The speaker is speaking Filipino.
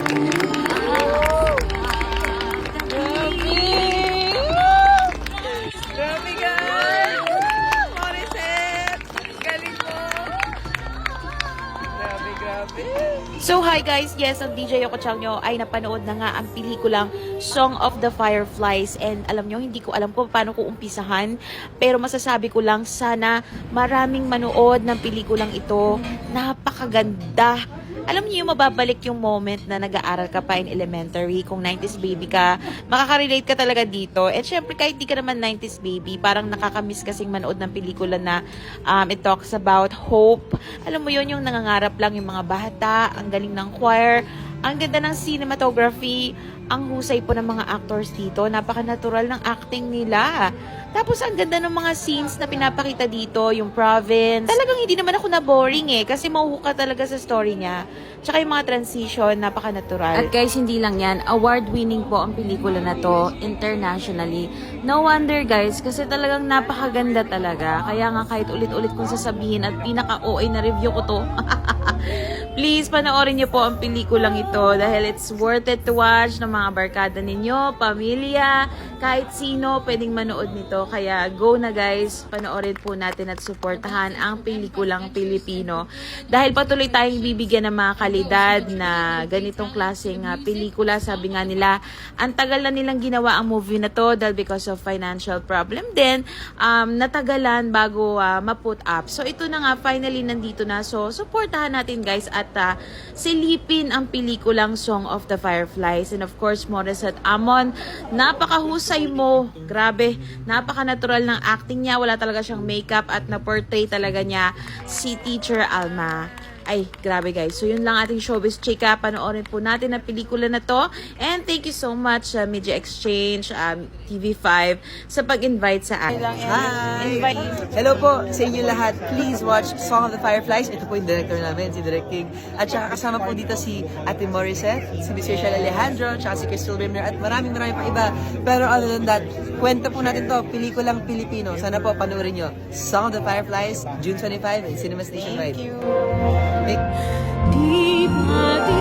Grabe guys! Morissette! Galing mo! Grabe, grabe. So hi guys, yes, ang DJ Yoko Chang nyo ay napanood na nga ang pelikulang Song of the Fireflies, and alam nyo, hindi ko alam kung paano ko umpisahan, pero masasabi ko lang, sana maraming manood ng pelikulang ito. Napakaganda. Alam niyo yung mababalik yung moment na nag-aaral ka pa in elementary, kung 90s baby ka, makaka-relate ka talaga dito. And syempre, kahit di ka naman 90s baby, parang nakakamiss kasing manood ng pelikula na it talks about hope. Alam mo yun, yung nangangarap lang yung mga bata, ang galing ng choir, ang ganda ng cinematography, ang husay po ng mga actors dito, napaka-natural ng acting nila. Tapos ang ganda ng mga scenes na pinapakita dito, yung province. Talagang hindi naman ako na-boring kasi mahuhuka talaga sa story niya. Tsaka yung mga transition, napaka-natural. At guys, hindi lang yan, award-winning po ang pelikula na to internationally. No wonder guys, kasi talagang napakaganda talaga. Kaya nga kahit ulit-ulit kong sasabihin at pinaka-OA na review ko to. Please, panoorin niyo po ang pelikulang ito dahil it's worth it to watch ng mga barkada ninyo, pamilya, kahit sino pwedeng manood nito. Kaya go na guys, panoorin po natin at suportahan ang pelikulang Pilipino. Dahil patuloy tayong bibigyan ng mga kalidad na ganitong klaseng pelikula. Sabi nga nila, ang tagal na nilang ginawa ang movie na to dahil because of financial problem din, natagalan bago ma-put up. So ito na nga, finally nandito na. So suportahan natin guys at silipin ang pelikulang Song of the Fireflies. And of course, Morissette Amon, napakahusay mo. Grabe, napaka-natural ng acting niya. Wala talaga siyang makeup at na-portray talaga niya si Teacher Alma. Ay, grabe guys. So yun lang ating showbiz chika. Panoorin po natin ang pelikula na to. And thank you so much Media Exchange, TV5 sa pag-invite sa akin. Hi! Hello po sa inyo lahat. Please watch Song of the Fireflies. Ito po yung director namin, si Direk King. At saka kasama po dito si Ate Morissette, si Mr. Shell Alejandro, saka si Crystal Brimner, at maraming pa iba. Pero other than that, kwenta po natin to, pelikulang Pilipino. Sana po panoorin nyo. Song of the Fireflies, June 25 in Cinemas Nationwide. Thank you.